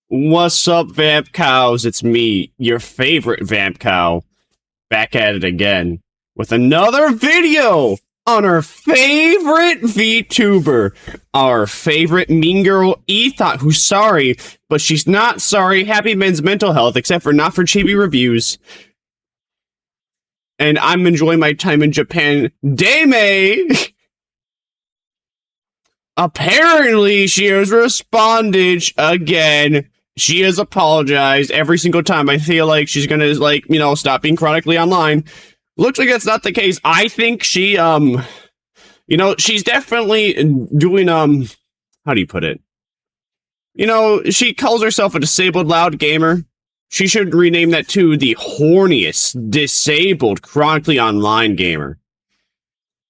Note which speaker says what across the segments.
Speaker 1: What's up, Vamp Cows? It's me, your favorite Vamp Cow, back at it again with another video on our favorite VTuber, our favorite mean girl Ethot, who's sorry, but she's not sorry. Happy men's mental health, except for not for chibi reviews. And I'm enjoying my time in Japan. Deme! Apparently, she has responded again. She has apologized every single time. I feel like she's gonna, like, you know, stop being chronically online. Looks like that's not the case. I think she, you know, she's definitely doing, how do you put it? You know, she calls herself a disabled loud gamer. She should rename that to the horniest, disabled, chronically online gamer.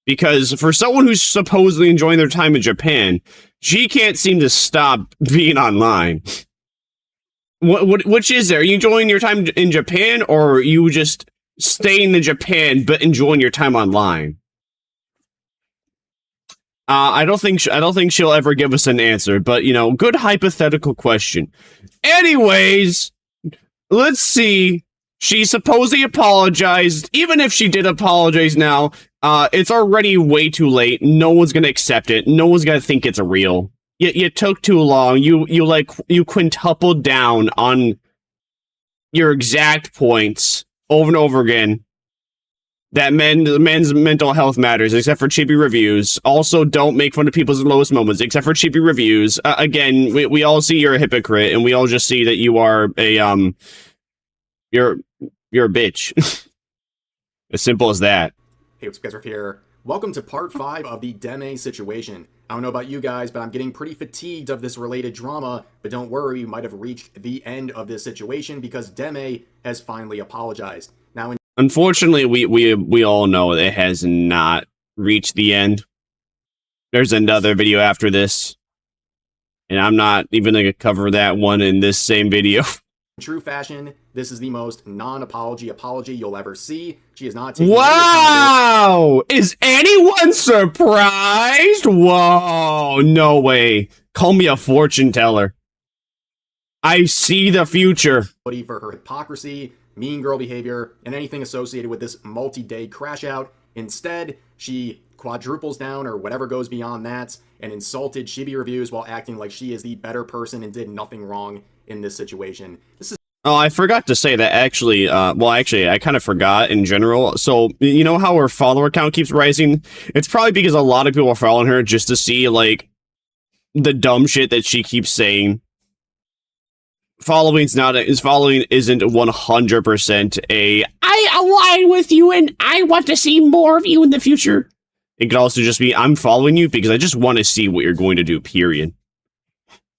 Speaker 1: Because for someone who's supposedly enjoying their time in Japan, she can't seem to stop being online. Which is there? Are you enjoying your time in Japan, or are you just staying in Japan but enjoying your time online? I don't think she'll ever give us an answer, but you know, good hypothetical question. Anyways, let's see. She supposedly apologized. Even if she did apologize now, it's already way too late. No one's gonna accept it. No one's gonna think it's real. You took too long. You quintupled down on your exact points over and over again. That men's mental health matters, except for chibi reviews. Also, don't make fun of people's lowest moments, except for chibi reviews. Again, we all see you're a hypocrite, and we all just see that you are a you're a bitch. As simple as that.
Speaker 2: Hey, what's up, guys? We're here. Welcome to part 5 of the Deme situation. I don't know about you guys, but I'm getting pretty fatigued of this related drama, but don't worry, you might have reached the end of this situation because Deme has finally apologized. Now,
Speaker 1: unfortunately, we all know it has not reached the end. There's another video after this, and I'm not even going to cover that one in this same video.
Speaker 2: In true fashion, this is the most non-apology apology you'll ever see. She is not taking
Speaker 1: Wow! Is anyone surprised? Whoa, no way. Call me a fortune teller. I see the future.
Speaker 2: For her hypocrisy, mean girl behavior, and anything associated with this multi-day crash out. Instead, she quadruples down or whatever goes beyond that and insulted chibi reviews while acting like she is the better person and did nothing wrong in this situation. This is
Speaker 1: Oh, I forgot to say that actually, I kind of forgot in general. So, you know how her follower count keeps rising? It's probably because a lot of people are following her just to see, like, the dumb shit that she keeps saying. Following isn't 100% I align with you and I want to see more of you in the future. It could also just be, I'm following you because I just want to see what you're going to do, period.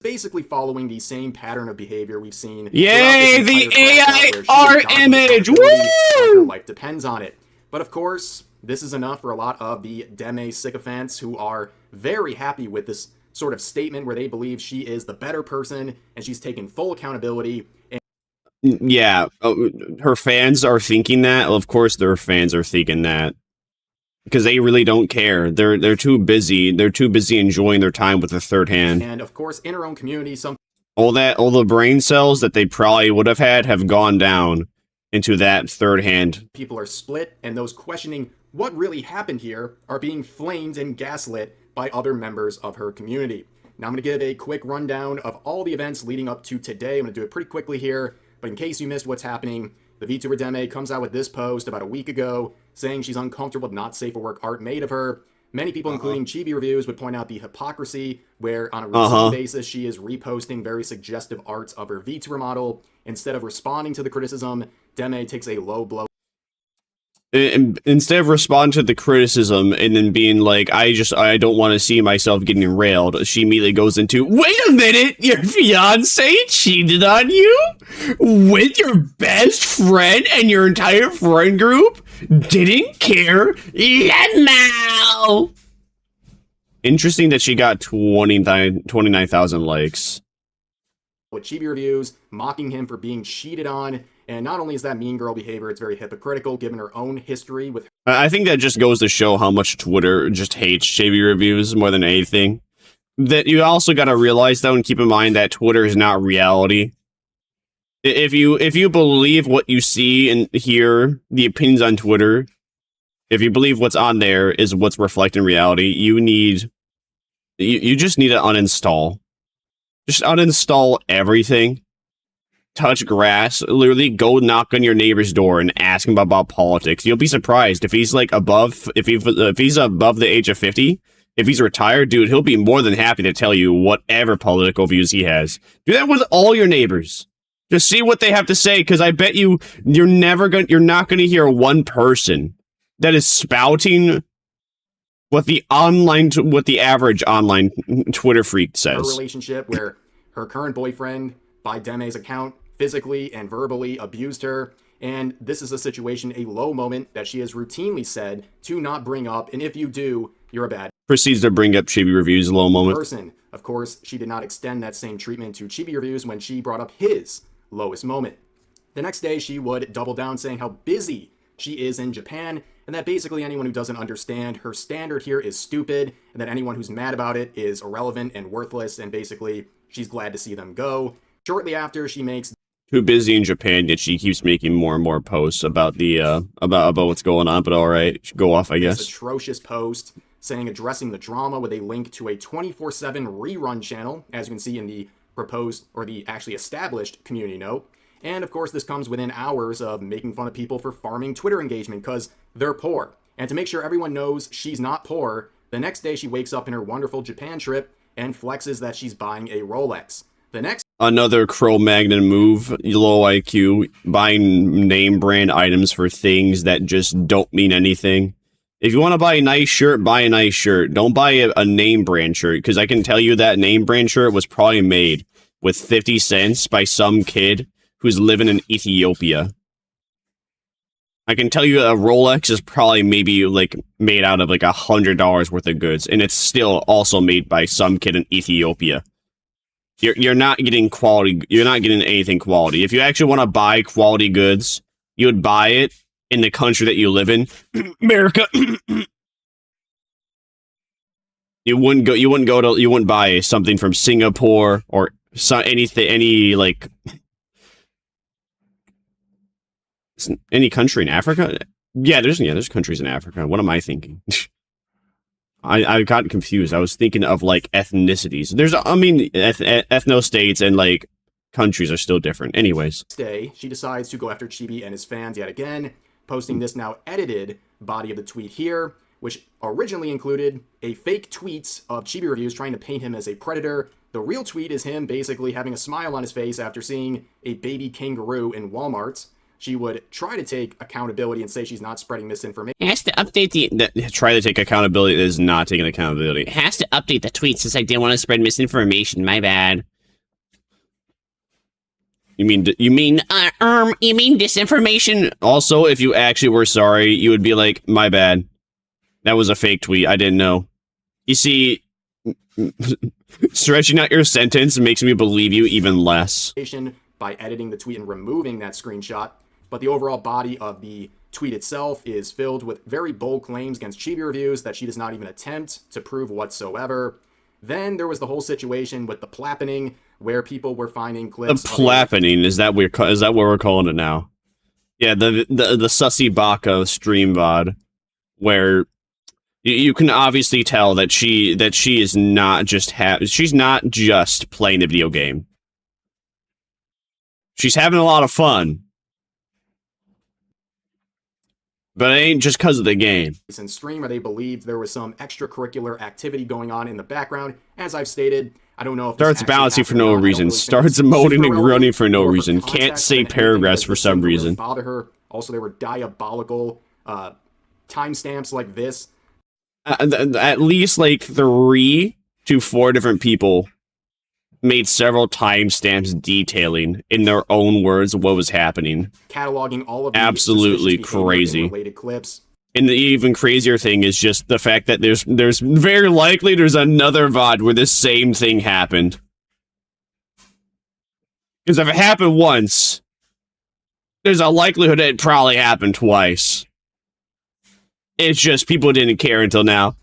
Speaker 2: Basically following the same pattern of behavior we've seen.
Speaker 1: Yay, the AI art image!
Speaker 2: Woo! Life depends on it. But of course, this is enough for a lot of the Deme sycophants who are very happy with this sort of statement where they believe she is the better person and she's taken full accountability.
Speaker 1: Yeah, her fans are thinking that. Of course their fans are thinking that. Because they really don't care. They're too busy. They're too busy enjoying their time with the third hand.
Speaker 2: And of course, in her own community,
Speaker 1: all the brain cells that they probably would have gone down into that third hand.
Speaker 2: People are split, and those questioning what really happened here are being flamed and gaslit by other members of her community. Now I'm going to give a quick rundown of all the events leading up to today. I'm going to do it pretty quickly here, but in case you missed what's happening, the VTuber Deme comes out with this post about a week ago saying she's uncomfortable with not safe for work art made of her. Many people, including chibi reviews, would point out the hypocrisy where on a routine basis she is reposting very suggestive arts of her VTuber model. Instead of responding to the criticism, Deme takes a low blow.
Speaker 1: Instead of responding to the criticism and then being like, I don't want to see myself getting railed, she immediately goes into, wait a minute, your fiance cheated on you? With your best friend and your entire friend group? Didn't care? Now. Interesting that she got 29,000 likes.
Speaker 2: With chibi reviews, mocking him for being cheated on. And not only is that mean girl behavior, it's very hypocritical given her own history with...
Speaker 1: I think that just goes to show how much Twitter just hates chibi reviews more than anything. that you also got to realize, though, and keep in mind that Twitter is not reality. If you believe what you see and hear, the opinions on Twitter, if you believe what's on there is what's reflected in reality, you just need to uninstall. Just uninstall everything. Touch grass. Literally go knock on your neighbor's door and ask him about politics. You'll be surprised if he's like if he's above the age of 50. If he's retired, dude, he'll be more than happy to tell you whatever political views he has. Do that with all your neighbors. Just see what they have to say, because I bet you're not gonna hear one person that is spouting what the average online Twitter freak says.
Speaker 2: Her relationship where her current boyfriend, by Deme's account, physically and verbally abused her, and this is a situation, a low moment that she has routinely said to not bring up, and if you do, you're a bad
Speaker 1: proceeds to bring up Chibi Reviews low moment
Speaker 2: person. Of course, she did not extend that same treatment to Chibi Reviews when she brought up his lowest moment. The next day, she would double down saying how busy she is in Japan, and that basically anyone who doesn't understand her standard here is stupid, and that anyone who's mad about it is irrelevant and worthless, and basically she's glad to see them go. Shortly after, she makes
Speaker 1: too busy in Japan that she keeps making more and more posts about the about what's going on, but all right, go off, I guess.
Speaker 2: This atrocious post saying addressing the drama with a link to a 24/7 rerun channel, as you can see in the proposed or the actually established community note. And of course, this comes within hours of making fun of people for farming Twitter engagement because they're poor. And to make sure everyone knows she's not poor, the next day she wakes up in her wonderful Japan trip and flexes that she's buying a Rolex. The next
Speaker 1: another Cro-Magnon move, low IQ, buying name brand items for things that just don't mean anything. If you want to buy a nice shirt, buy a nice shirt. Don't buy a name brand shirt, because I can tell you that name brand shirt was probably made with 50 cents by some kid who's living in Ethiopia. I can tell you a Rolex is probably maybe like made out of like $100 worth of goods, and it's still also made by some kid in Ethiopia. You're not getting quality. You're not getting anything quality. If you actually want to buy quality goods, you would buy it in the country that you live in, America. You wouldn't buy something from Singapore or any country in Africa. Yeah, there's countries in Africa. What am I thinking? I got confused. I was thinking of like ethnicities. Ethno states and like countries are still different. Anyways.
Speaker 2: Next day, she decides to go after Chibi and his fans yet again, posting this now edited body of the tweet here, which originally included a fake tweets of Chibi Reviews trying to paint him as a predator. The real tweet is him basically having a smile on his face after seeing a baby kangaroo in Walmart. She would try to take accountability and say she's not spreading misinformation.
Speaker 3: It has to update
Speaker 1: try to take accountability is not taking accountability.
Speaker 3: It has to update the tweet since I didn't want to spread misinformation. My bad.
Speaker 1: You mean
Speaker 3: disinformation?
Speaker 1: Also, if you actually were sorry, you would be like, my bad. That was a fake tweet. I didn't know. You see, stretching out your sentence makes me believe you even less.
Speaker 2: By editing the tweet and removing that screenshot, but the overall body of the tweet itself is filled with very bold claims against Chibi Reviews that she does not even attempt to prove whatsoever. Then there was the whole situation with the plappening, where people were finding clips.
Speaker 1: The plappening, is that what we're calling it now? Yeah, the Sussy Baka stream VOD, where you can obviously tell that she is not just she's not just playing the video game. She's having a lot of fun. But it ain't just because of the game.
Speaker 2: In stream where they believed there was some extracurricular activity going on in the background. As I've stated, I don't know if
Speaker 1: starts bouncing for no reason. Starts emoting and grunting for no reason. Can't say paragraphs for some reason.
Speaker 2: Bother her. Also, there were diabolical timestamps like this.
Speaker 1: At least like 3 to 4 different people made several timestamps detailing in their own words what was happening.
Speaker 2: Cataloging all of the
Speaker 1: absolutely crazy
Speaker 2: related clips.
Speaker 1: And the even crazier thing is just the fact that there's very likely there's another VOD where the same thing happened. Because if it happened once, there's a likelihood it probably happened twice. It's just people didn't care until now.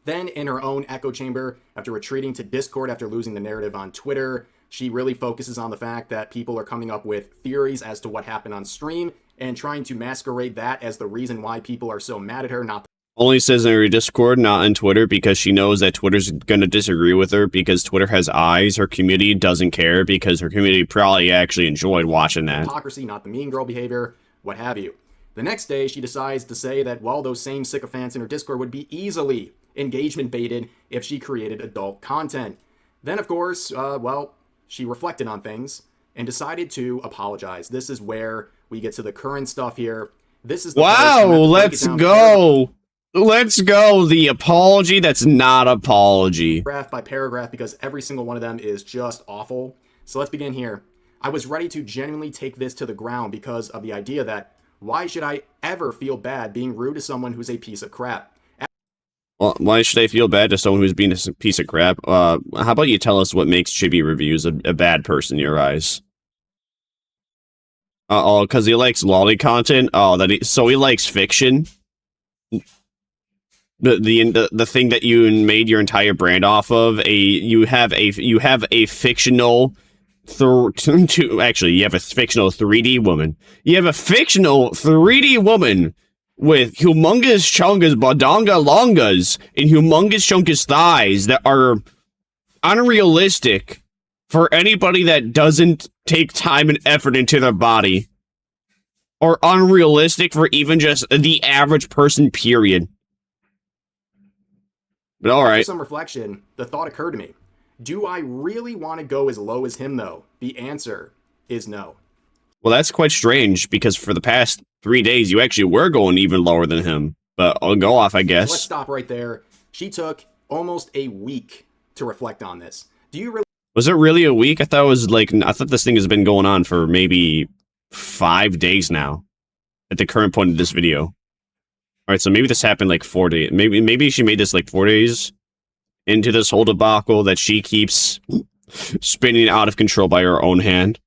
Speaker 2: Then in her own echo chamber, after retreating to Discord after losing the narrative on Twitter, she really focuses on the fact that people are coming up with theories as to what happened on stream and trying to masquerade that as the reason why people are so mad at her, not
Speaker 1: Only says in her Discord, not on Twitter, because she knows that Twitter's going to disagree with her because Twitter has eyes. Her community doesn't care because her community probably actually enjoyed watching that.
Speaker 2: hypocrisy, not the mean girl behavior, what have you. The next day, she decides to say that, well, those same sycophants in her Discord would be easily engagement baited if she created adult content. Then, of course, well, she reflected on things and decided to apologize. This is where we get to the current stuff here. This is the
Speaker 1: Wow, let's go. Let's go. The apology that's not apology.
Speaker 2: Paragraph by paragraph, because every single one of them is just awful. So let's begin here. I was ready to genuinely take this to the ground because of the idea that why should I ever feel bad being rude to someone who's a piece of crap?
Speaker 1: Well, why should I feel bad to someone who's being a piece of crap? How about you tell us what makes Chibi Reviews a bad person in your eyes? Oh, because he likes lolly content? Oh, so he likes fiction? The thing that you made your entire brand off of, you have a fictional actually, you have a fictional 3D woman. You have a fictional 3D woman with humongous chungus badonga longas and humongous chungus thighs that are unrealistic for anybody that doesn't take time and effort into their body. Or unrealistic for even just the average person, period. But alright.
Speaker 2: After some reflection, the thought occurred to me. Do I really want to go as low as him, though? The answer is no.
Speaker 1: Well, that's quite strange, because for the past 3 days, you actually were going even lower than him. But I'll go off, I guess.
Speaker 2: Let's stop right there. She took almost a week to reflect on this. Do you really...
Speaker 1: Was it really a week? I thought this thing has been going on for maybe 5 days now. At the current point of this video. Alright, so maybe this happened like 4 days. Maybe she made this like 4 days into this whole debacle that she keeps spinning out of control by her own hand.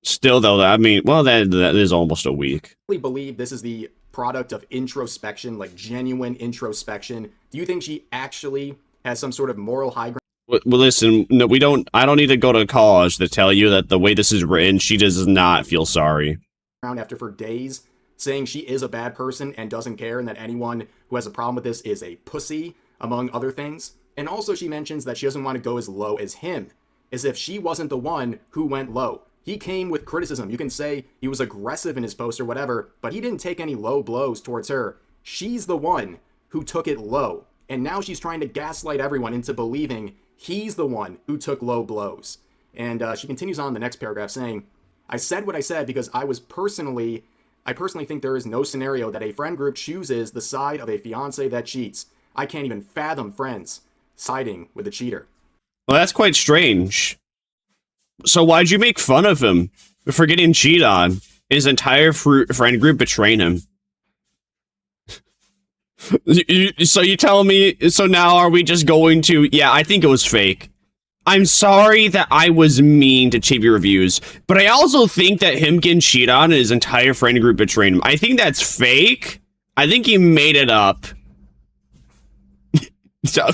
Speaker 1: Still, though, I mean, well, that is almost a week.
Speaker 2: I believe this is the product of introspection, like genuine introspection. Do you think she actually has some sort of moral high ground?
Speaker 1: Well, listen, no, I don't need to go to college to tell you that the way this is written, she does not feel sorry.
Speaker 2: After for days saying she is a bad person and doesn't care, and that anyone who has a problem with this is a pussy, among other things. And also she mentions that she doesn't want to go as low as him, as if she wasn't the one who went low. He came with criticism. You can say he was aggressive in his post or whatever, but he didn't take any low blows towards her. She's the one who took it low. And now she's trying to gaslight everyone into believing he's the one who took low blows. And she continues on in the next paragraph saying, I said what I said because I personally think there is no scenario that a friend group chooses the side of a fiance that cheats. I can't even fathom friends siding with a cheater.
Speaker 1: Well, that's quite strange. So why'd you make fun of him for getting cheated on? His entire friend group betraying him. So you tell me, so now are we just going to, yeah, I think it was fake. I'm sorry that I was mean to Chibi Reviews, but I also think that him getting cheated on and his entire friend group betraying him, I think that's fake. I think he made it up. So,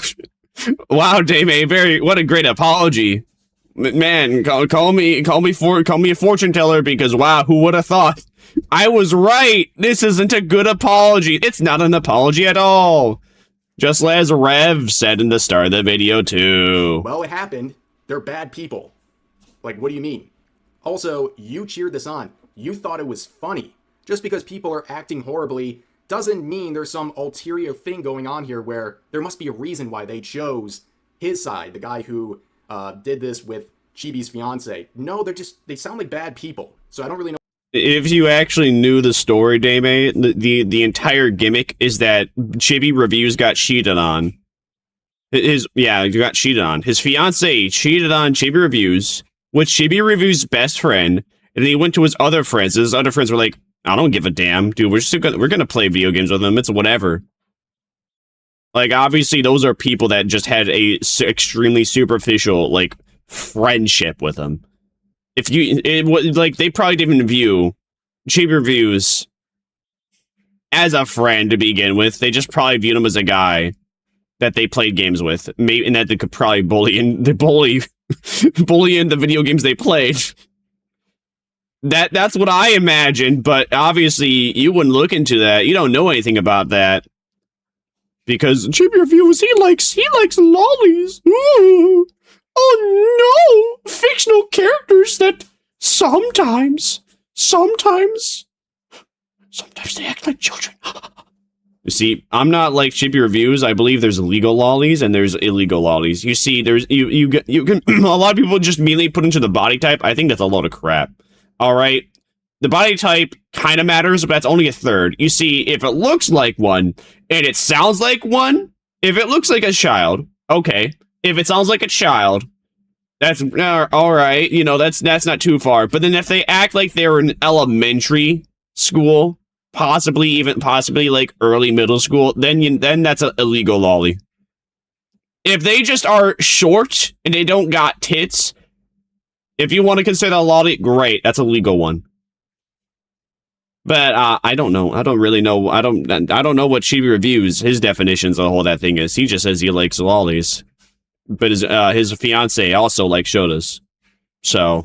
Speaker 1: wow, Deme, what a great apology. Man, call me a fortune teller, because wow, who would have thought? I was right. This isn't a good apology. It's not an apology at all. Just as Rev said in the start of the video, too.
Speaker 2: Well, it happened. They're bad people. Like, what do you mean? Also, you cheered this on. You thought it was funny. Just because people are acting horribly doesn't mean there's some ulterior thing going on here where there must be a reason why they chose his side, the guy who did this with Chibi's fiance. No, they sound like bad people. So I don't really know.
Speaker 1: If you actually knew the story, Deme, the entire gimmick is that Chibi Reviews got cheated on. He got cheated on. His fiance cheated on Chibi Reviews with Chibi Reviews' best friend, and he went to his other friends. His other friends were like, I don't give a damn, dude. We're gonna play video games with them. It's whatever. Like, obviously, those are people that just had a extremely superficial, like, friendship with him. They probably didn't view Chibi Reviews as a friend to begin with. They just probably viewed him as a guy that they played games with, maybe, and that they could probably bully in the video games they played. That's what I imagined, but obviously you wouldn't look into that. You don't know anything about that. Because Chippy Reviews, he likes lollies. Ooh. Oh no! Fictional characters that sometimes they act like children. You see, I'm not like Chippy Reviews. I believe there's legal lollies and there's illegal lollies. You see, there's you can a lot of people just immediately put into the body type. I think that's a load of crap. All right, the body type kind of matters, but that's only a third. You see, if it looks like one and it sounds like one, if it looks like a child, okay. If it sounds like a child, that's all right. You know, that's not too far. But then if they act like they're in elementary school, possibly like early middle school, then that's an illegal lolly. If they just are short and they don't got tits, if you want to consider a lolly, great, that's a legal one. But I don't know. I don't really know. I don't know what Chibi Reviews, his definitions of the whole that thing is. He just says he likes lollies. But his fiance also likes Shotas. So,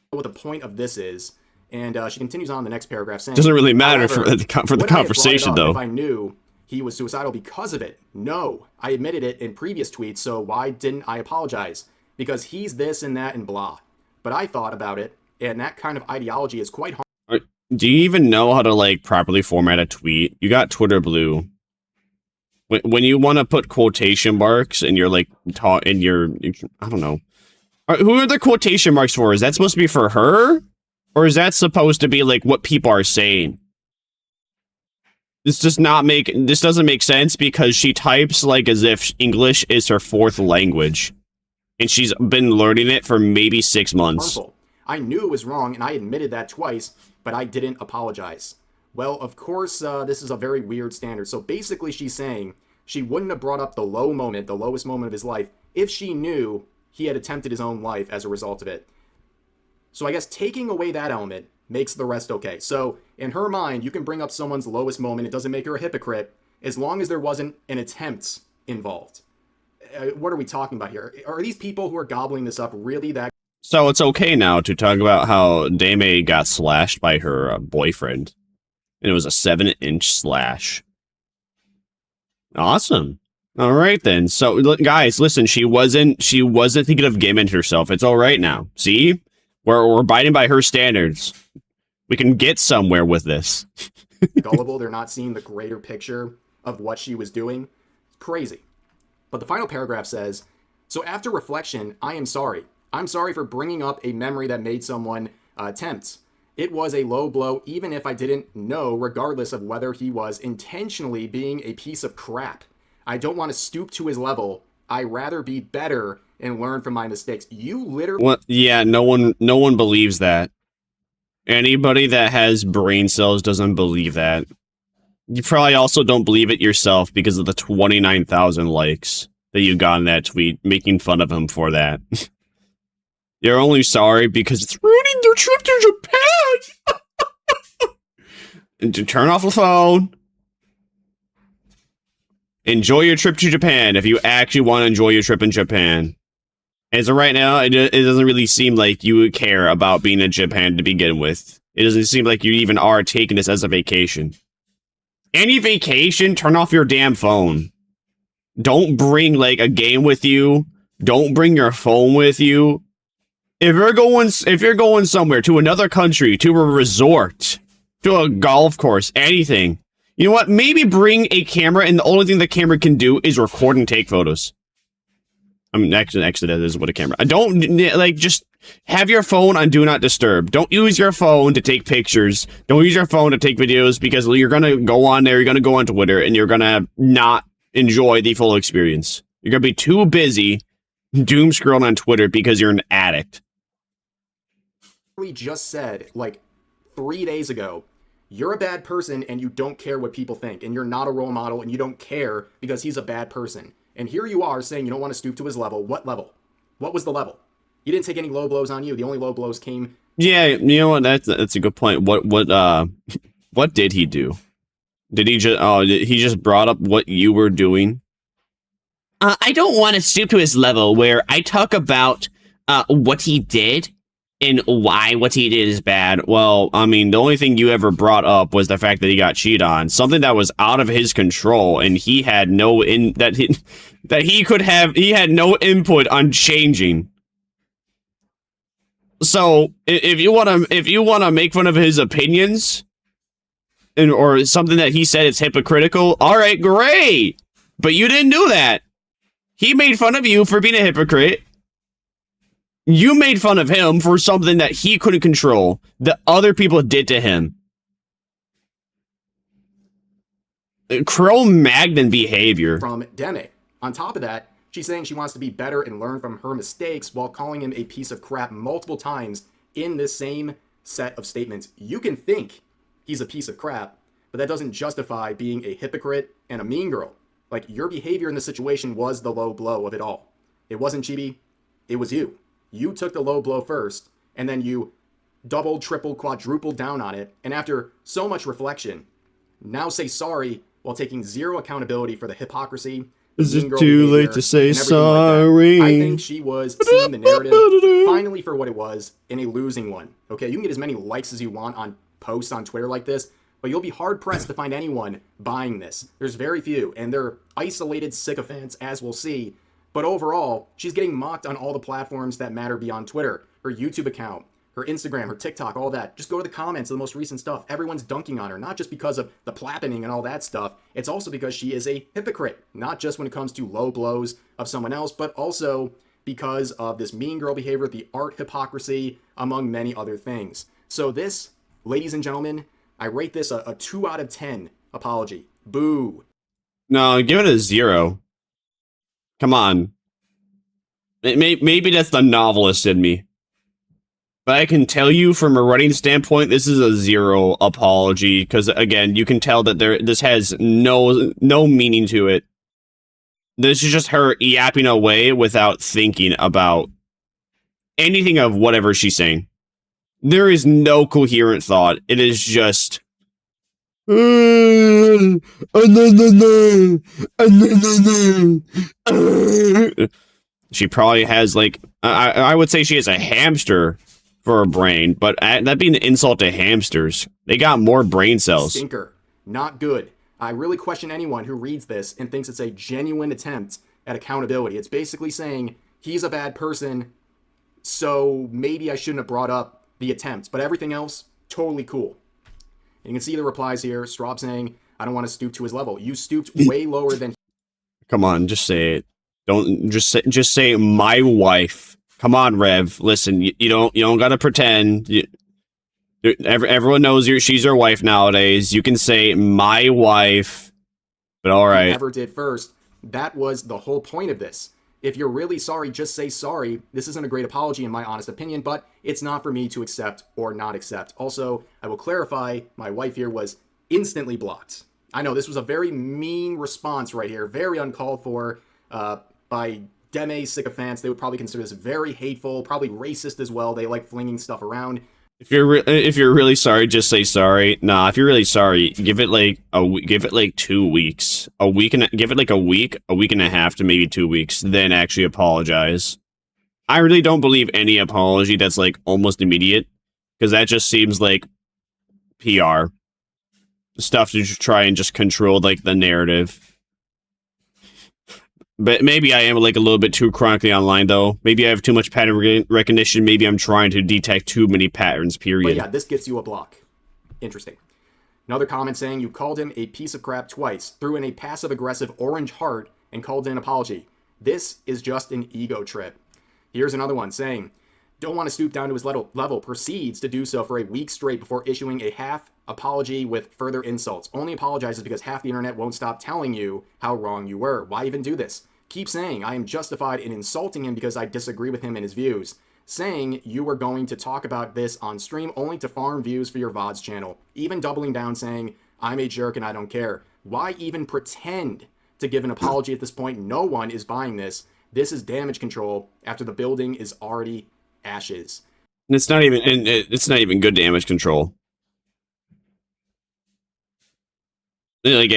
Speaker 2: what the point of this is, and she continues on the next paragraph saying,
Speaker 1: doesn't really matter for the
Speaker 2: would
Speaker 1: conversation, though.
Speaker 2: If I knew he was suicidal because of it, no, I admitted it in previous tweets. So why didn't I apologize? Because he's this and that and blah. But I thought about it, and that kind of ideology is quite hard.
Speaker 1: Do you even know how to like properly format a tweet? You got Twitter Blue. When you want to put quotation marks and you're like I don't know. Who are the quotation marks for? Is that supposed to be for her? Or is that supposed to be like what people are saying? This doesn't make sense because she types like as if English is her fourth language. And she's been learning it for maybe 6 months.
Speaker 2: Harmful. I knew it was wrong and I admitted that twice, but I didn't apologize. Well, of course, this is a very weird standard. So basically she's saying she wouldn't have brought up the lowest moment of his life, if she knew he had attempted his own life as a result of it. So I guess taking away that element makes the rest okay. So in her mind, you can bring up someone's lowest moment. It doesn't make her a hypocrite as long as there wasn't an attempt involved. What are we talking about here? Are these people who are gobbling this up really that...
Speaker 1: So it's okay now to talk about how Deme got slashed by her boyfriend. And it was a 7-inch slash. Awesome. All right then. So guys, listen, she wasn't thinking of gaming herself. It's all right now. See? We're abiding by her standards. We can get somewhere with this.
Speaker 2: Gullible, they're not seeing the greater picture of what she was doing. It's crazy. But the final paragraph says, so after reflection, I am sorry. I'm sorry for bringing up a memory that made someone tempt. It was a low blow, even if I didn't know, regardless of whether he was intentionally being a piece of crap. I don't want to stoop to his level. I rather be better and learn from my mistakes. You literally...
Speaker 1: What? Yeah, no one believes that. Anybody that has brain cells doesn't believe that. You probably also don't believe it yourself because of the 29,000 likes that you got in that tweet, making fun of him for that. You're only sorry because it's ruining their trip to Japan! And to turn off the phone. Enjoy your trip to Japan if you actually want to enjoy your trip in Japan. As of right now, it doesn't really seem like you would care about being in Japan to begin with. It doesn't seem like you even are taking this as a vacation. Any vacation, turn off your damn phone. Don't bring like a game with you. Don't bring your phone with you. If you're going somewhere, to another country, to a resort, to a golf course, anything, you know what? Maybe bring a camera, and the only thing the camera can do is record and take photos. I mean, actually, that is what a camera. Don't like just have your phone on do not disturb. Don't use your phone to take pictures. Don't use your phone to take videos because you're gonna go on there. You're gonna go on Twitter, and you're gonna not enjoy the full experience. You're gonna be too busy doom scrolling on Twitter because you're an addict.
Speaker 2: We just said like 3 days ago, you're a bad person and you don't care what people think, and you're not a role model and you don't care because he's a bad person. And here you are saying you don't want to stoop to his level. What level? What was the level? He didn't take any low blows on you. The only low blows came...
Speaker 1: Yeah, you know what? That's a good point. What did he do? Did he just... Oh, he just brought up what you were doing?
Speaker 3: I don't want to stoop to his level where I talk about what he did and why what he did is bad.
Speaker 1: Well, I mean, the only thing you ever brought up was the fact that he got cheated on, something that was out of his control, and he had no he had no input on changing. So if you want to make fun of his opinions, or something that he said is hypocritical, all right, great. But you didn't do that. He made fun of you for being a hypocrite. You made fun of him for something that he couldn't control, that other people did to him. Cro-Magnon behavior.
Speaker 2: From Deme. On top of that, she's saying she wants to be better and learn from her mistakes while calling him a piece of crap multiple times in this same set of statements. You can think he's a piece of crap, but that doesn't justify being a hypocrite and a mean girl. Like, your behavior in this situation was the low blow of it all. It wasn't Chibi, it was you. You took the low blow first, and then you doubled, tripled, quadrupled down on it, and after so much reflection, now say sorry while taking zero accountability for the hypocrisy.
Speaker 1: Is it too late to say sorry?
Speaker 2: Like I think she was seeing the narrative finally for what it was, in a losing one. Okay, you can get as many likes as you want on posts on Twitter like this, but you'll be hard-pressed to find anyone buying this. There's very few, and they're isolated sycophants, as we'll see. But overall, she's getting mocked on all the platforms that matter beyond Twitter. Her YouTube account, her Instagram, her TikTok, all that. Just go to the comments of the most recent stuff. Everyone's dunking on her, not just because of the plappening and all that stuff. It's also because she is a hypocrite, not just when it comes to low blows of someone else, but also because of this mean girl behavior, the art hypocrisy, among many other things. So this, ladies and gentlemen, I rate this a 2 out of 10 apology. Boo.
Speaker 1: No, give it a 0. Come on. Maybe that's the novelist in me. But I can tell you from a writing standpoint, this is a 0 apology. Because, again, you can tell that this has no meaning to it. This is just her yapping away without thinking about anything of whatever she's saying. There is no coherent thought. It is just... She probably has, like... I would say she has a hamster for a brain, but that'd be an insult to hamsters. They got more brain cells.
Speaker 2: Stinker. Not good. I really question anyone who reads this and thinks it's a genuine attempt at accountability. It's basically saying, he's a bad person, so maybe I shouldn't have brought up the attempt, but everything else, totally cool. And you can see the replies here. Straub saying, I don't want to stoop to his level. You stooped way lower than...
Speaker 1: Come on, just say it. Don't just say my wife. Come on, Rev. Listen, you don't gotta pretend. Everyone knows she's your wife nowadays. You can say my wife, but all right.
Speaker 2: Never did first. That was the whole point of this. If you're really sorry, just say sorry. This isn't a great apology in my honest opinion, but it's not for me to accept or not accept. Also, I will clarify, my wife here was instantly blocked. I know this was a very mean response right here, very uncalled for by Deme sycophants. They would probably consider this very hateful, probably racist as well. They like flinging stuff around.
Speaker 1: If you're really sorry, just say sorry. Nah, if you're really sorry, give it like 2 weeks, give it like a week and a half to maybe 2 weeks, then actually apologize. I really don't believe any apology that's like almost immediate, because that just seems like PR stuff to try and just control like the narrative. But maybe I am like a little bit too chronically online, though. Maybe I have too much pattern recognition. Maybe I'm trying to detect too many patterns, period.
Speaker 2: But yeah, this gets you a block. Interesting. Another comment saying, you called him a piece of crap twice, threw in a passive-aggressive orange heart, and called in an apology. This is just an ego trip. Here's another one saying, don't want to stoop down to his level, proceeds to do so for a week straight before issuing a half apology with further insults. Only apologizes because half the internet won't stop telling you how wrong you were. Why even do this? Keep saying I am justified in insulting him because I disagree with him and his views. Saying you were going to talk about this on stream only to farm views for your VODs channel. Even doubling down saying I'm a jerk and I don't care. Why even pretend to give an apology at this point? No one is buying this. This is damage control after the building is already ashes.
Speaker 1: And it's not even good damage control.
Speaker 3: Like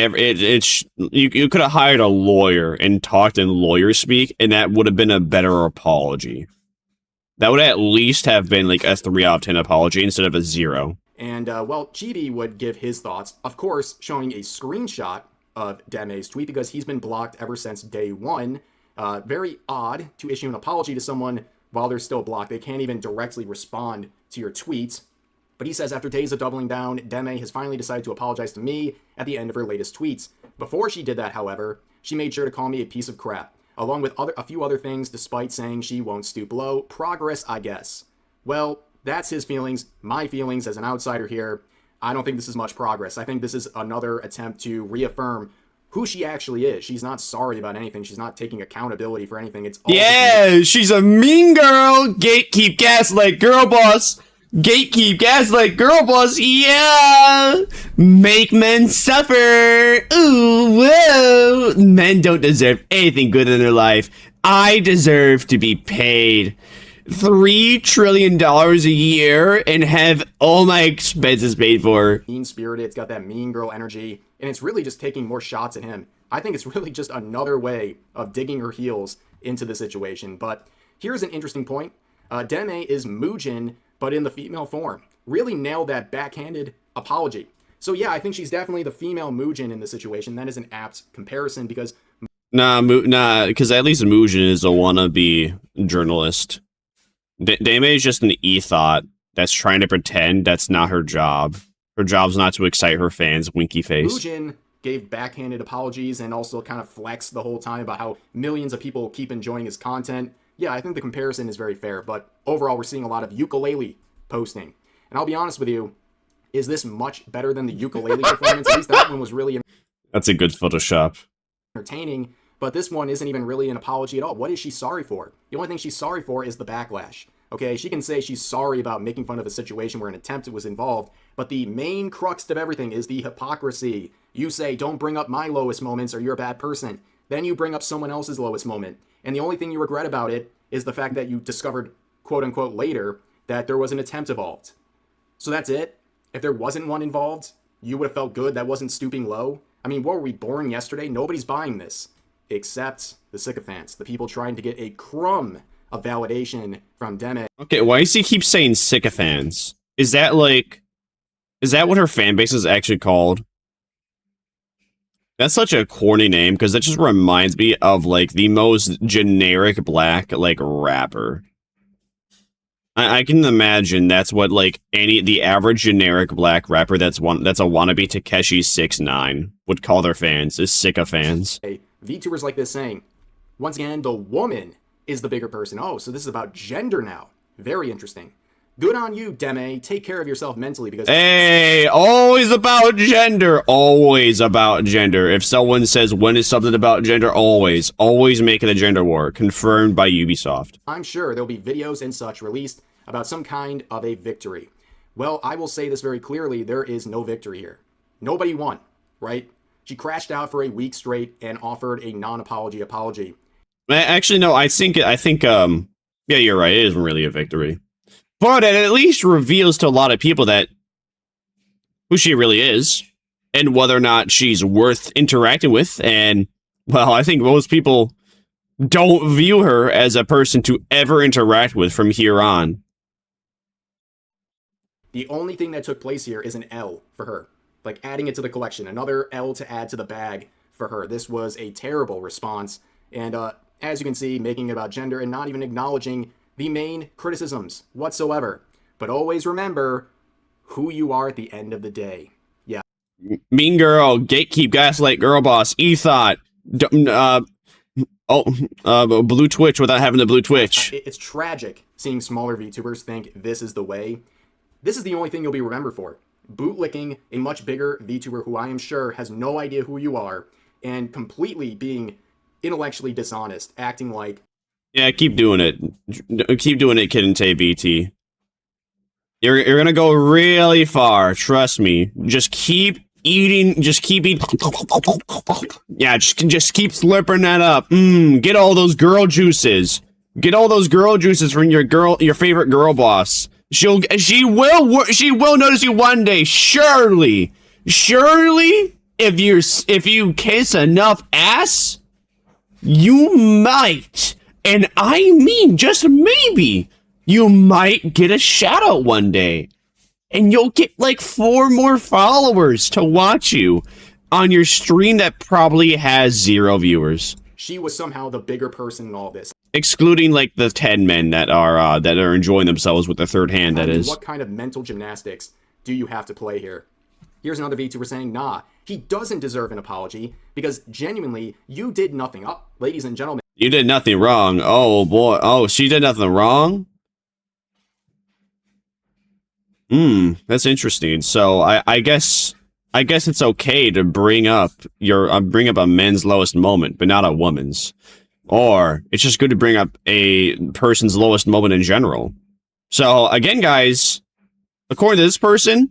Speaker 3: you could have hired a lawyer and talked in lawyer speak, and that would have been a better apology. That would at least have been like a 3 out of 10 apology instead of a 0.
Speaker 2: And, well, Chibi would give his thoughts, of course, showing a screenshot of Deme's tweet because he's been blocked ever since day 1. Very odd to issue an apology to someone while they're still blocked. They can't even directly respond to your tweets. But he says, after days of doubling down, Deme has finally decided to apologize to me at the end of her latest tweets. Before she did that, however, she made sure to call me a piece of crap, along with a few other things, despite saying she won't stoop low. Progress, I guess. Well, that's his feelings. My feelings as an outsider here, I don't think this is much progress. I think this is another attempt to reaffirm who she actually is. She's not sorry about anything. She's not taking accountability for anything. It's all
Speaker 3: she's a mean girl. Gatekeep, gaslight, girl boss. Gatekeep, gaslight, girl boss. Yeah. Make men suffer. Ooh, whoa. Men don't deserve anything good in their life. I deserve to be paid $3 trillion a year and have all my expenses paid for.
Speaker 2: Mean-spirited, it's got that mean girl energy, and it's really just taking more shots at him. I think it's really just another way of digging her heels into the situation. But here's an interesting point. Deme is Muujin, but in the female form. Really nailed that backhanded apology. So yeah, I think she's definitely the female Muujin in the situation. That is an apt comparison because...
Speaker 3: Nah, because at least Muujin is a wannabe journalist. Deme is just an e-thought that's trying to pretend that's not her job. Her job's not to excite her fans, winky face.
Speaker 2: Muujin gave backhanded apologies and also kind of flexed the whole time about how millions of people keep enjoying his content. Yeah, I think the comparison is very fair, but overall we're seeing a lot of ukulele posting. And I'll be honest with you, is this much better than the ukulele performance? At least that one was really
Speaker 3: That's a good Photoshop.
Speaker 2: entertaining, but this one isn't even really an apology at all. What is she sorry for? The only thing she's sorry for is the backlash. Okay, she can say she's sorry about making fun of a situation where an attempt was involved, but the main crux of everything is the hypocrisy. You say, don't bring up my lowest moments or you're a bad person. Then you bring up someone else's lowest moment. And the only thing you regret about it is the fact that you discovered, quote unquote, later that there was an attempt involved. So that's it? If there wasn't one involved, you would have felt good that wasn't stooping low? I mean, what were we born yesterday? Nobody's buying this. Except the sycophants, the people trying to get a crumb of validation from Deme.
Speaker 3: Okay, why does he keep saying sycophants? Is that what her fan base is actually called? That's such a corny name, because that just reminds me of, like, the most generic black, like, rapper. I can imagine that's what, like, the average generic black rapper that's a wannabe Takeshi 6ix9ine would call their fans, is sycophants.
Speaker 2: VTubers like this saying, once again, the woman is the bigger person. Oh, so this is about gender now. Very interesting. Good on you, Deme. Take care of yourself mentally because...
Speaker 3: Hey, always about gender. Always about gender. If someone says when is something about gender, always make it a gender war. Confirmed by Ubisoft.
Speaker 2: I'm sure there'll be videos and such released about some kind of a victory. Well, I will say this very clearly. There is no victory here. Nobody won, right? She crashed out for a week straight and offered a non-apology apology.
Speaker 3: Actually, no, I think, yeah, you're right. It isn't really a victory. But it at least reveals to a lot of people that who she really is and whether or not she's worth interacting with. And, well, I think most people don't view her as a person to ever interact with from here on.
Speaker 2: The only thing that took place here is an L for her. Like adding it to the collection. Another L to add to the bag for her. This was a terrible response. And as you can see, making it about gender and not even acknowledging the main criticisms whatsoever. But always remember who you are at the end of the day. Yeah.
Speaker 1: Mean girl, gatekeep, gaslight, girl boss, e-thought, blue Twitch without having the blue Twitch.
Speaker 2: It's tragic seeing smaller VTubers think this is the way. This is the only thing you'll be remembered for. Bootlicking a much bigger VTuber who I am sure has no idea who you are and completely being intellectually dishonest, acting like...
Speaker 1: Yeah, keep doing it. Keep doing it, Kid and Tay BT. You're gonna go really far. Trust me. Just keep eating. Just keep eating. Yeah, just keep slurping that up. Get all those girl juices. Get all those girl juices from your favorite girl boss. She will notice you one day. Surely, if you kiss enough ass, you might, and I mean just maybe, you might get a shout out one day. And you'll get like 4 more followers to watch you on your stream that probably has 0 viewers.
Speaker 2: She was somehow the bigger person in all this.
Speaker 1: Excluding like the 10 men that are enjoying themselves with the third hand, that is.
Speaker 2: What kind of mental gymnastics do you have to play here? Here's another VTuber saying, nah, he doesn't deserve an apology because genuinely, you did nothing. Oh, ladies and gentlemen.
Speaker 1: You did nothing wrong. Oh boy. Oh, she did nothing wrong? That's interesting. So I guess it's okay to bring up a men's lowest moment, but not a woman's. Or it's just good to bring up a person's lowest moment in general. So again, guys, according to this person,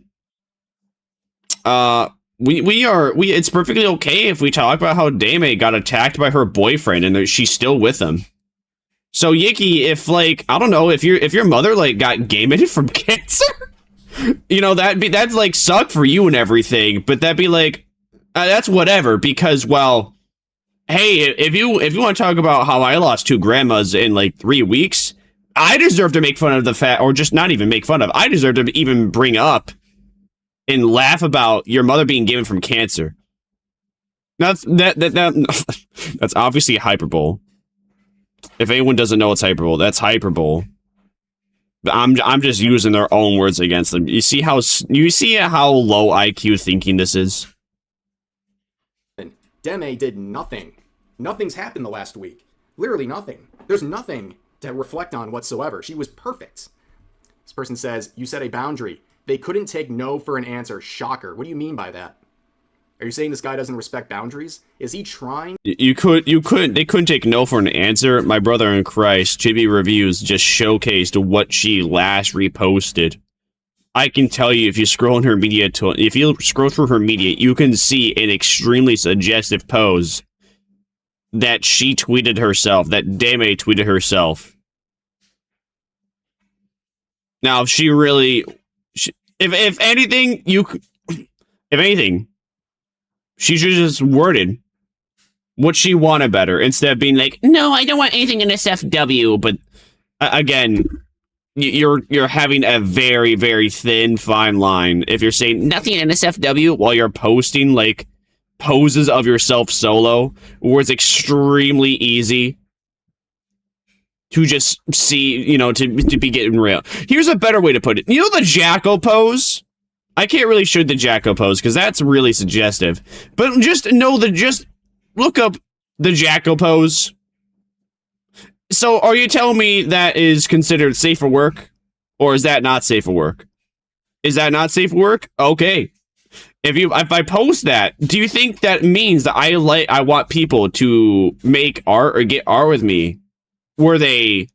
Speaker 1: it's perfectly okay if we talk about how Deme got attacked by her boyfriend and she's still with him. So Yicky, if like, I don't know, if your mother like got gamed from cancer, you know, that'd like suck for you and everything, but that'd be like, that's whatever, because, well, hey, if you want to talk about how I lost 2 grandmas in like 3 weeks, I deserve to make fun of the fact, or just not even make fun of, I deserve to even bring up and laugh about your mother being given from cancer. That's obviously hyperbole. If anyone doesn't know what's hyperbole, that's hyperbole. I'm just using their own words against them. You see how low IQ thinking this is?
Speaker 2: Deme did nothing. Nothing's happened the last week. Literally nothing. There's nothing to reflect on whatsoever. She was perfect. This person says, you set a boundary. They couldn't take no for an answer. Shocker. What do you mean by that? Are you saying this guy doesn't respect boundaries? Is he trying? They couldn't take no for an answer. My brother in Christ, JB Reviews, just showcased what she last reposted. I can tell you, if you scroll through her media, you can see an extremely suggestive pose that she tweeted herself, that Deme tweeted herself. Now, if she really, if anything, she should just worded what she wanted better instead of being like, no, I don't want anything in SFW. But again, you're having a very, very thin, fine line if you're saying nothing in SFW while you're posting like poses of yourself solo, where it's extremely easy to just see, you know, to be getting real. Here's a better way to put it. You know the Jacko pose? I can't really show the Jacko pose because that's really suggestive. But just look up the Jacko pose. So are you telling me that is considered safe for work? Or is that not safe for work? Is that not safe for work? Okay. If I post that, do you think that means that I want people to make art or get art with me where they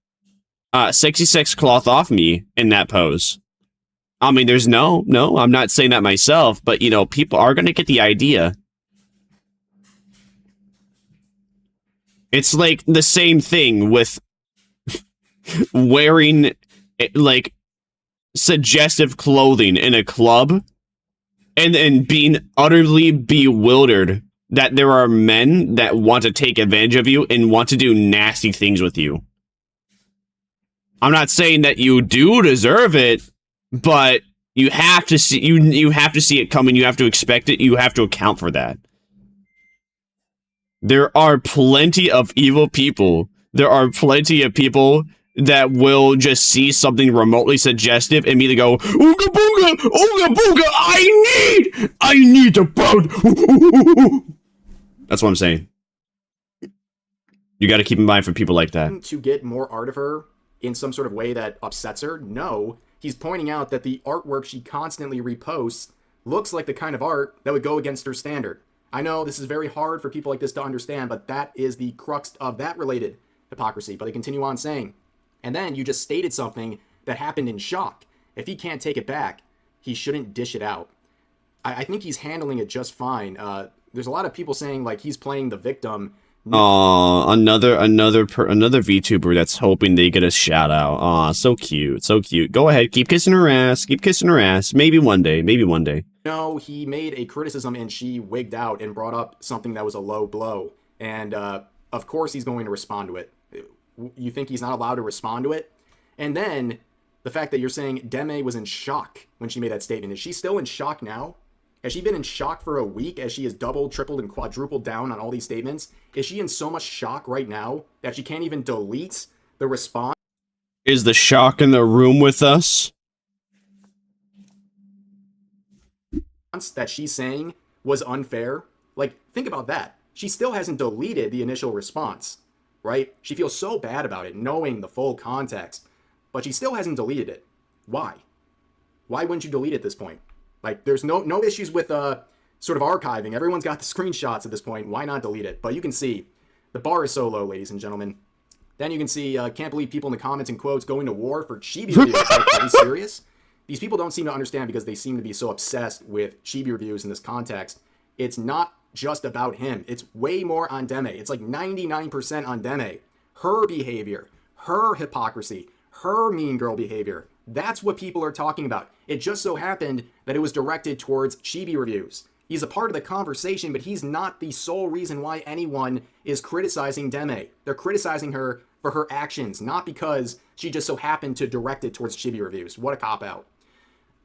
Speaker 2: sexy sex cloth off me in that pose? I mean, there's no, I'm not saying that myself, but, you know, people are going to get the idea. It's like the same thing with wearing, like, suggestive clothing in a club and being utterly bewildered that there are men that want to take advantage of you and want to do nasty things with you. I'm not saying that you do deserve it, but you have to see you have to see it coming. You have to expect it. You have to account for that. There are plenty of evil people. There are plenty of people that will just see something remotely suggestive and immediately go, ooga booga, ooga booga, I need to pound. That's what I'm saying. You got to keep in mind for people like that. To get more art of her in some sort of way that upsets her? No. He's pointing out that the artwork she constantly reposts looks like the kind of art that would go against her standard. I know this is very hard for people like this to understand, but that is the crux of that related hypocrisy. But they continue on saying, and then you just stated something that happened in shock. If he can't take it back, he shouldn't dish it out. I think he's handling it just fine. There's a lot of people saying like he's playing the victim.
Speaker 1: Aw, another VTuber that's hoping they get a shout out. Aw, so cute, so cute. Go ahead, keep kissing her ass, keep kissing her ass. Maybe one day, maybe one day.
Speaker 2: No, he made a criticism and she wigged out and brought up something that was a low blow. And of course he's going to respond to it. You think he's not allowed to respond to it? And then the fact that you're saying Deme was in shock when she made that statement. Is she still in shock now? Has she been in shock for a week as she has doubled, tripled, and quadrupled down on all these statements? Is she in so much shock right now that she can't even delete the response?
Speaker 1: Is the shock in the room with us?
Speaker 2: That she's saying was unfair? Like, think about that. She still hasn't deleted the initial response, right? She feels so bad about it, knowing the full context, but she still hasn't deleted it. Why? Why wouldn't you delete it at this point? Like, there's no issues with sort of archiving. Everyone's got the screenshots at this point. Why not delete it? But you can see the bar is so low, ladies and gentlemen. Then you can see, can't believe people in the comments and quotes going to war for chibi reviews. Like, are you serious? These people don't seem to understand because they seem to be so obsessed with chibi reviews in this context. It's not just about him. It's way more on Deme. It's like 99% on Deme. Her behavior, her hypocrisy, her mean girl behavior. That's what people are talking about. It just so happened that it was directed towards chibi reviews. He's a part of the conversation, but he's not the sole reason why anyone is criticizing Deme. They're criticizing her for her actions, not because she just so happened to direct it towards chibi reviews. What a cop-out.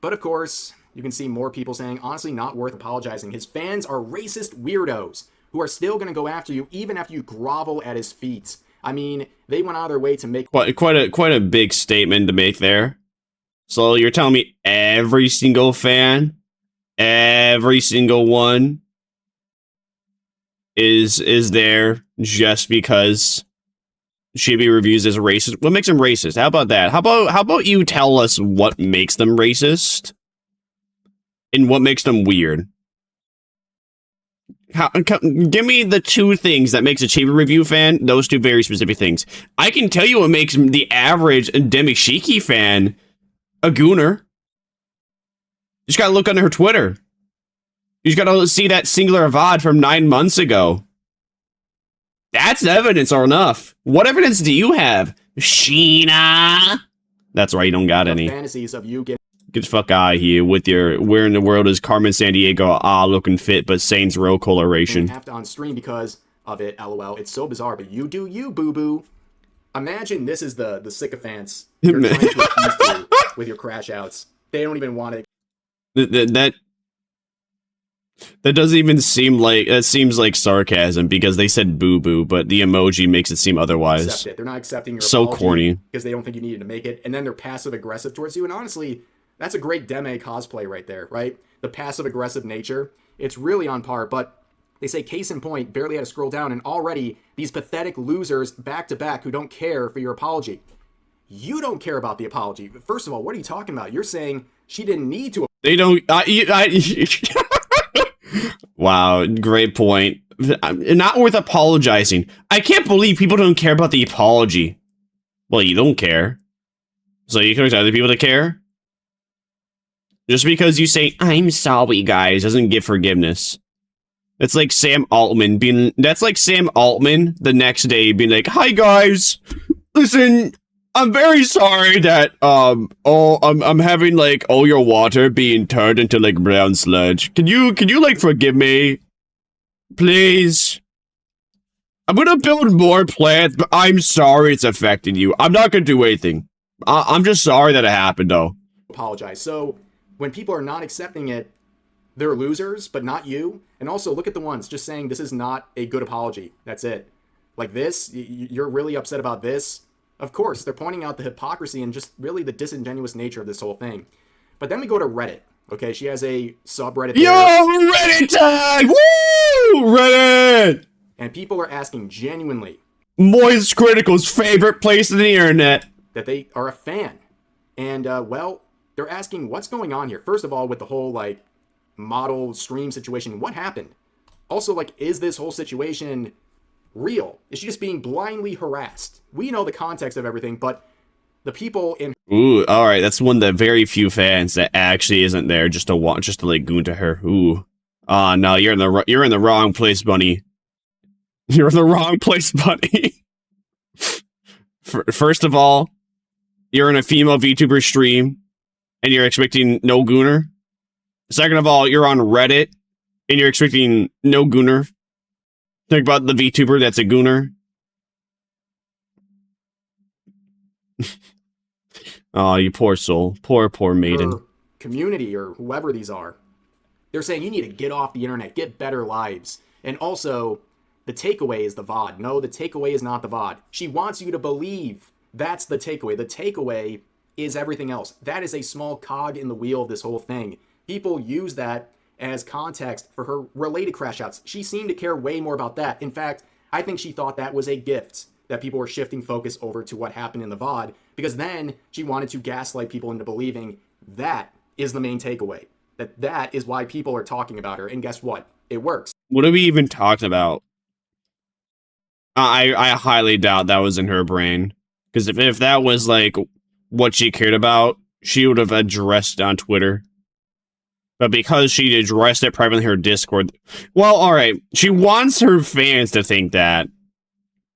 Speaker 2: But of course, you can see more people saying, honestly, not worth apologizing. His fans are racist weirdos who are still going to go after you even after you grovel at his feet. I mean, they went out of their way to make
Speaker 1: quite a big statement to make there. So you're telling me every single fan, every single one is there just because chibi reviews is racist? What makes them racist? How about that? How about you tell us what makes them racist and what makes them weird? Give me the two things that makes a chibi review fan. Those two very specific things. I can tell you what makes the average Demishiki fan a gooner. You just gotta look under her Twitter. You just gotta see that singular VOD from 9 months ago. That's evidence or enough. What evidence do you have, Sheena? That's right, you don't got any.
Speaker 2: Fantasies of you getting
Speaker 1: Get the fuck out of here with your where in the world is Carmen Sandiego looking fit but Saints Row coloration.
Speaker 2: Have to on stream because of it, lol. It's so bizarre, but you do you, boo-boo. Imagine this is the sycophants you're trying to appease to with your crash outs. They don't even want it.
Speaker 1: That doesn't even seem like, that seems like sarcasm because they said boo-boo, but the emoji makes it seem otherwise.
Speaker 2: Accept it. They're not accepting your
Speaker 1: so
Speaker 2: apology
Speaker 1: corny
Speaker 2: because they don't think you needed to make it, and then they're passive-aggressive towards you, and honestly, that's a great Deme cosplay right there, right? The passive-aggressive nature. It's really on par, but they say case in point, barely had to scroll down, and already these pathetic losers back-to-back who don't care for your apology. You don't care about the apology. First of all, what are you talking about? You're saying she didn't need to.
Speaker 1: They don't. Wow, great point. Not worth apologizing. I can't believe people don't care about the apology. Well, you don't care, so you can expect other people to care. Just because you say "I'm sorry, guys" doesn't give forgiveness. It's like Sam Altman being. That's like Sam Altman the next day being like, "Hi guys, listen, I'm very sorry that I'm having like all your water being turned into like brown sludge. Can you like forgive me, please? I'm gonna build more plants, but I'm sorry it's affecting you. I'm not gonna do anything. I'm just sorry that it happened though."
Speaker 2: Apologize. So when people are not accepting it, they're losers, but not you. And also look at the ones just saying this is not a good apology. That's it. Like this, you're really upset about this. Of course, they're pointing out the hypocrisy and just really the disingenuous nature of this whole thing. But then we go to Reddit. Okay, she has a subreddit there.
Speaker 1: Yo, Reddit time! Woo! Reddit!
Speaker 2: And people are asking genuinely.
Speaker 1: Moist Critical's favorite place on the internet.
Speaker 2: That they are a fan. And, well, they're asking what's going on here. First of all, with the whole, like, model stream situation, what happened? Also, like, is this whole situation real? Is she just being blindly harassed? We know the context of everything, but the people in...
Speaker 1: Ooh, alright, that's one of the very few fans that actually isn't there just to like goon to her. Ooh. No, you're in the wrong place, bunny. You're in the wrong place, bunny. First of all, you're in a female VTuber stream, and you're expecting no gooner? Second of all, you're on Reddit and you're expecting no gooner. Think about the VTuber that's a gooner. Oh, you poor soul. Poor maiden.
Speaker 2: Her community or whoever these are, they're saying you need to get off the internet, get better lives. And also, the takeaway is the VOD. No, the takeaway is not the VOD. She wants you to believe that's the takeaway. The takeaway is everything else. That is a small cog in the wheel of this whole thing. People use that as context for her related crash outs. She seemed to care way more about that. In fact, I think she thought that was a gift, that people were shifting focus over to what happened in the VOD, because then she wanted to gaslight people into believing that is the main takeaway. That is why people are talking about her. And guess what? It works.
Speaker 1: What have we even talked about? I highly doubt that was in her brain. Because if that was like what she cared about, she would have addressed it on Twitter. But because she addressed it privately in her Discord, well, alright, she wants her fans to think that.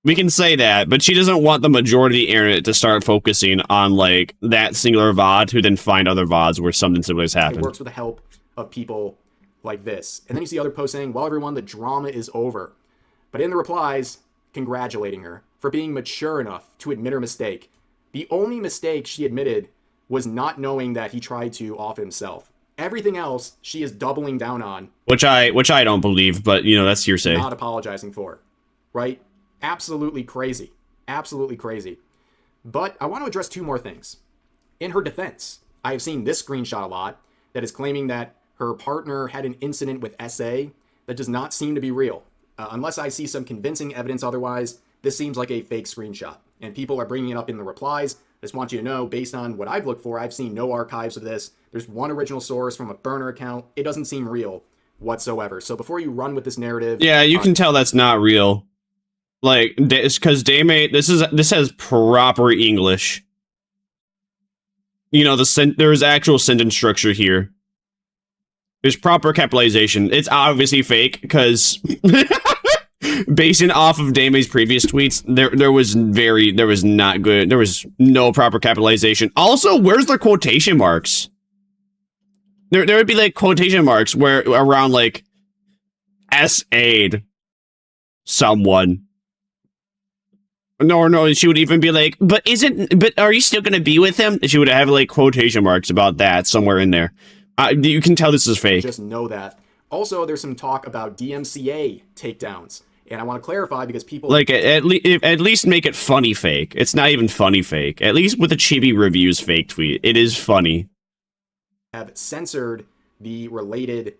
Speaker 1: We can say that, but she doesn't want the majority of the internet to start focusing on, like, that singular VOD to then find other VODs where something similar has happened.
Speaker 2: It works with the help of people like this. And then you see other posts saying, well, everyone, the drama is over. But in the replies, congratulating her for being mature enough to admit her mistake. The only mistake she admitted was not knowing that he tried to off himself. Everything else she is doubling down on.
Speaker 1: Which I don't believe, but, you know, that's hearsay.
Speaker 2: Not apologizing for, right? Absolutely crazy. Absolutely crazy. But I want to address two more things. In her defense, I have seen this screenshot a lot that is claiming that her partner had an incident with SA that does not seem to be real. Unless I see some convincing evidence otherwise, this seems like a fake screenshot. And people are bringing it up in the replies. I just want you to know, based on what I've looked for, I've seen no archives of this. There's one original source from a burner account. It doesn't seem real whatsoever. So before you run with this narrative...
Speaker 1: Yeah, you can tell that's not real. Like, it's because Deme, this has proper English. You know, there's actual sentence structure here. There's proper capitalization. It's obviously fake, because basing off of Dame's previous tweets, there was not good. There was no proper capitalization. Also, where's the quotation marks? There would be like quotation marks where around like S.A.'d someone. No, she would even be like, but are you still gonna be with him? She would have like quotation marks about that somewhere in there. You can tell this is fake.
Speaker 2: Just know that. Also, there's some talk about DMCA takedowns. And I want to clarify because people...
Speaker 1: Like, at least make it funny fake. It's not even funny fake. At least with the chibi reviews fake tweet, it is funny.
Speaker 2: Have censored the related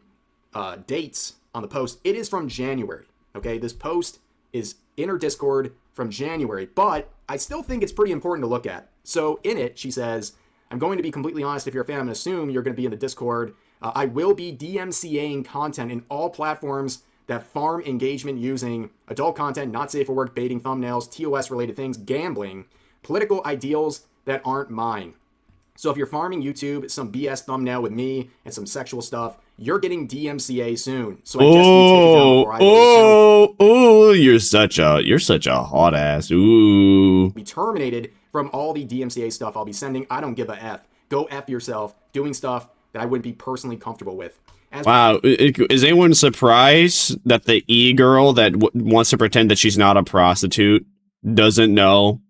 Speaker 2: dates on the post. It is from January, okay? This post is in her Discord from January, but I still think it's pretty important to look at. So in it, she says, I'm going to be completely honest, if you're a fan, I'm going to assume you're going to be in the Discord. I will be DMCAing content in all platforms that farm engagement using adult content, not safe for work, baiting, thumbnails, TOS-related things, gambling, political ideals that aren't mine. So if you're farming YouTube, some BS thumbnail with me and some sexual stuff, you're getting DMCA soon. So I just need to take it down before I
Speaker 1: you're such a hot ass. Ooh.
Speaker 2: be terminated from all the DMCA stuff I'll be sending. I don't give a F. Go F yourself doing stuff that I wouldn't be personally comfortable with.
Speaker 1: Wow, is anyone surprised that the e-girl that wants to pretend that she's not a prostitute doesn't know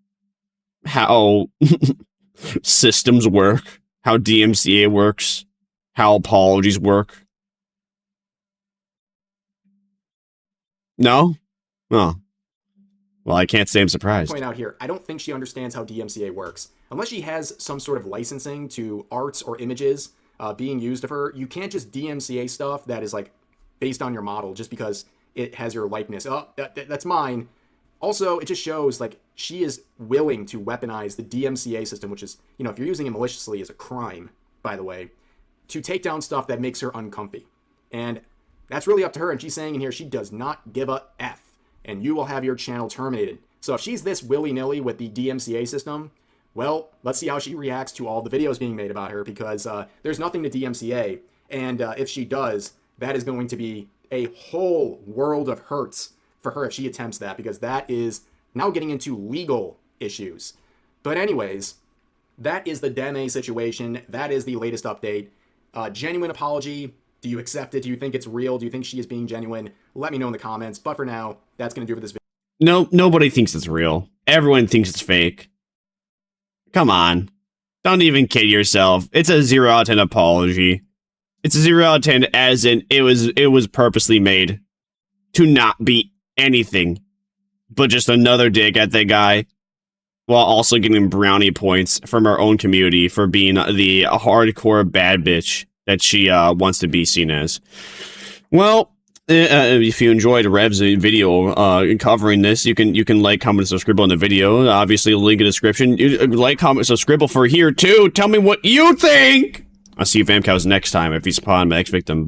Speaker 1: how systems work, how DMCA works, how apologies work? No? Oh. Well, I can't say I'm surprised.
Speaker 2: Point out here, I don't think she understands how DMCA works. Unless she has some sort of licensing to arts or images being used of her, you can't just DMCA stuff that is like based on your model just because it has your likeness. Oh, that's mine. Also, it just shows like she is willing to weaponize the DMCA system, which is, you know, if you're using it maliciously, is a crime, by the way, to take down stuff that makes her uncomfy. And that's really up to her. And she's saying in here she does not give a F, and you will have your channel terminated. So if she's this willy-nilly with the DMCA system, well, let's see how she reacts to all the videos being made about her, because there's nothing to DMCA. And if she does, that is going to be a whole world of hurts for her if she attempts that, because that is now getting into legal issues. But anyways, that is the Deme situation. That is the latest update. Genuine apology. Do you accept it? Do you think it's real? Do you think she is being genuine? Let me know in the comments. But for now, that's going to do it for this video.
Speaker 1: No, nobody thinks it's real. Everyone thinks it's fake. Come on. Don't even kid yourself. It's a 0 out of 10 apology. It's a 0 out of 10 as in it was purposely made to not be anything but just another dig at the guy, while also getting brownie points from our own community for being the hardcore bad bitch that she wants to be seen as. Well, if you enjoyed Rev's video covering this, you can like, comment, subscribe on the video. Obviously, link in the description. Like, comment, subscribe for here too. Tell me what you think. I'll see you Vamcows next time if you spawn my next victim.